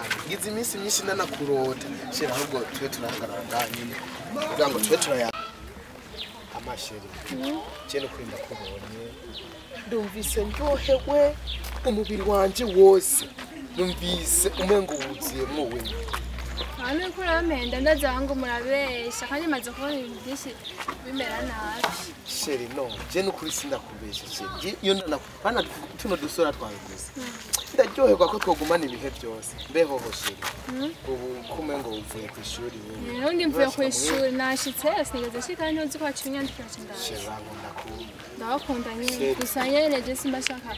mana ngize iminsi myinshi nanakurota shira ahubwo twe turahagarara nganyine kugira ngo twe turaya amasheri cyane kwenda kubonye ndumvise ndyohewe umubiri wanje wose numvise umengo wuziyemo wewe hano kuramenda ndazanga murabesha kandi maze kubona ibintu byinshi bimera nabi sheri no je nukuri sindakubesha sheri iyo ndana tuno dusora twabivuze ndaryoherwa ko twogumana ibihe byose mbeho ho sheri ubu kumengo uvuye ku ishuri wewe nundi mvuye ku ishuri nashitse sinigeze shika ntuzi ko acinyandikira cyane sheri ndakunda ndakunda nyine gusa nyene je simbashaka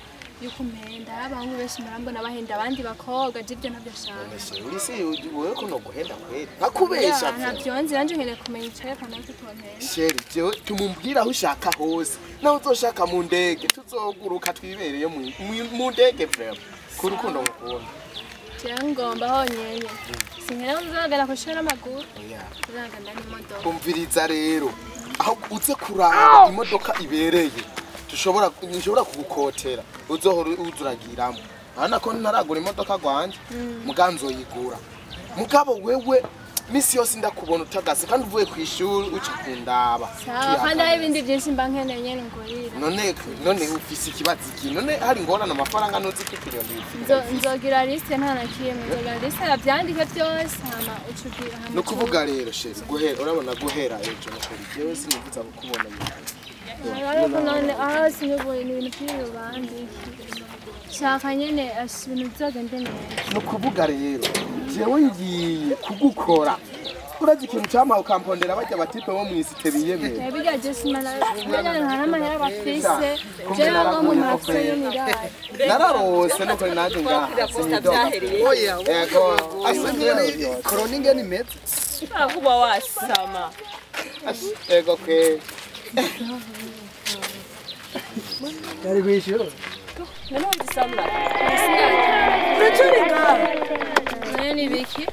yuko mpenda abantu benshi murambona bahenda abandi bakobwa jibyo ntabyo shaka uri se wewe ko no guhenda kweli akubesha ntabyo nzi nanje nkene kumenya icyo kana tutompenda sheri jewe tumumbwira aho ushaka hose naho uzoshaka mu ndege tuzoguruka twibereye mu ndege frère ku rukundo ngukunda cyangwa ngomba honyene sinkera uzagera ku shora amaguru uzagenda n'imodoka umviriza rero aho uze kuraba imodoka ibereye nshobora kugukotera uzohora uzuragiramo hana ko ntaragura imodoka gwanje muganzo yigura mugabo wewe misi yose ndakubona utagase kandi uvuye ku ishuri uca kundaba kandi hari ibindi byinshi mba nkeneye nyene ngorira none ufise ikibazo iki none hari ngorana amafaranga nuzi kipiriyondi nzogira liste nta nakiyemwe nzogira liste yavyandike byose hama ucugira hama no kuvuga rero sheri guhera urabona guhera ejo nakuri jewe sinivuza kukubona ariko none sinuboye ibintu by'ubandi shaka nyene ibintu byagende neza no kuvuga rero jewe ngiye kugukora urazi ikintu cyamaho ukampondera bajya batipe bo mwisite biyemeye bijya Jesmana nana mahera bafise je ngo mu mafise n'irari nararose no kuri naje ngaha sinyidoka oya yego asengera koroni ngeni metse akuba wasama yego ke Dari kwishuro. Nano ndisamla. Urucuringa. Nani biki?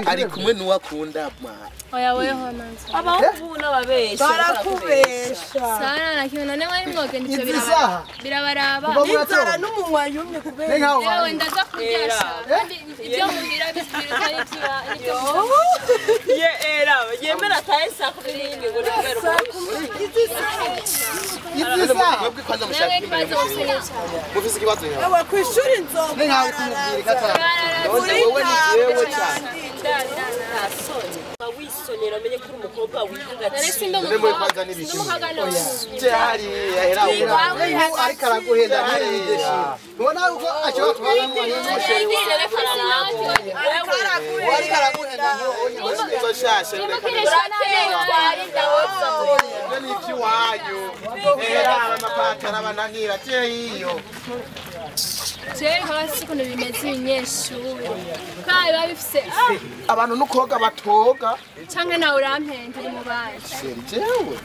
Ari kumwe nuwakunda mwa. Oya weho nanze. Abahungu n'ababesha. Barakubesha. Sara nakino nane wari mwoge nicyo birabaraba. Inzara n'umunwa yumye kubera. Yewe ndaza kuryasha. Kandi ibyo mugira bisubira n'icyo. Ye era, yemera tayisa kubirindi ngo nibero. Mwebwe kwanza mushaka mufise ikibazo yawe Ewa kwishuri nzoga. Ningaho kumubwira kata none wewe ni jewe cyane wisonera menye kuri umukobwa wihagaze nemwe kwanza nibishimye je hari yahera ariko araguhenda neza ubona uko ashobora kubana n'umusheri wari karaguhenda nzo shashe ni kiwanyu era amapatara banangira je hiyo hasi kuno bimeze inyeshuri kandi babifise abantu nukoga batoga canke nawe urampenda uri mu bandi sheri jewe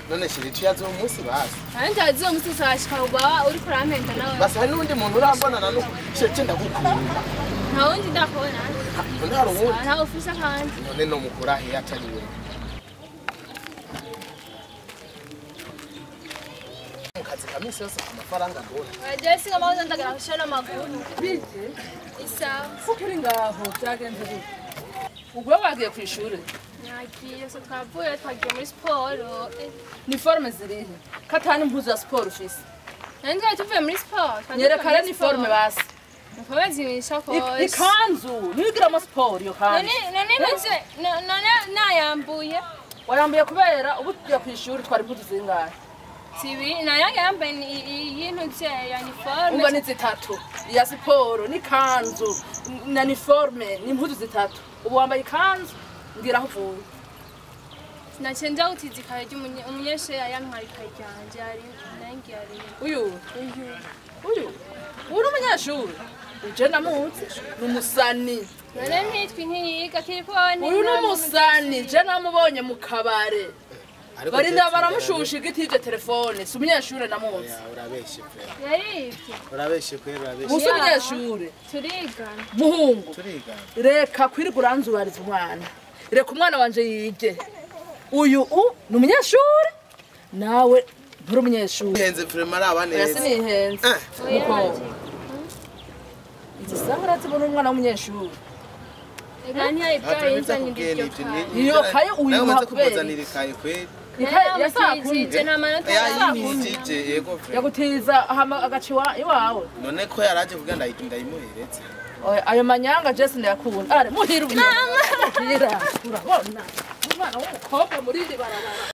none sheri tuyazo umunsi basi kandi azo umunsi sashika uba uri kurampenda nawe basi hari nundi muntu urambonana no cece ndagukunda nta wundi ndakubona nta ruwundi nta ufise kandi none no mukura he atari we mukazi kamisi yose amafaranga mbona Jesse kama ndagara kushana maguru Bije. isaha Kuri ngaho byagenze gute? Ubwo wagiye ku ishuri. nagiye so twavuye twagiye muri siporo Ni forme zirihe? Katani impuzu ya sport ufise. nandi tuvuye muri siporo Nyerekana ni forme basi. nkabazimisha kose Ikanzu, nigira mu sport yo kandi. none nayambuye Wayambuye kubera ubu tugiye ku ishuri twari impuzu zingahe? sibi nayange yambaye y'intu ya uniforme Umva ni zitatu. Ya sport ni kanzu na uniforme ni impuzu zitatu. Ubu wambaye ikanzu ngira aho uvuye. nacenja utizikaye umunyeshe yantwari kajyanje ari nangi ari Uyu uri umunyeshuri uje namuzi numusani none ntitwi ntiyiga kirikoni uyu numusani je namubonye mu kabare barinda baramushusha igitije telefone si umunyeshuri namuzi urabeshe pe yarivye urabeshe pe urabeshe musi umunyeshuri turigana muhungu turiga reka kwirirwa uranzubariza umwana reka umwana wanje yige uyu ni umunyeshuri nawe nturi umunyeshuri henze vraiment ari abaneza yasi nihenze oya izi saha urazibona umwana w'umunyeshuri Ega ntiyayibwaye nzanira iryo kaye. Iyo kaye uyuha kubera kuzanira ikaye kweli Yasakuje nta manota yayimijije yego frere yagutiza agaciwa iwawe none ko yaraje kugira ndayimuhereze ayo manyanga Jesse ndayakunda muhira urabona umwana w'umukobwa muri iri barabara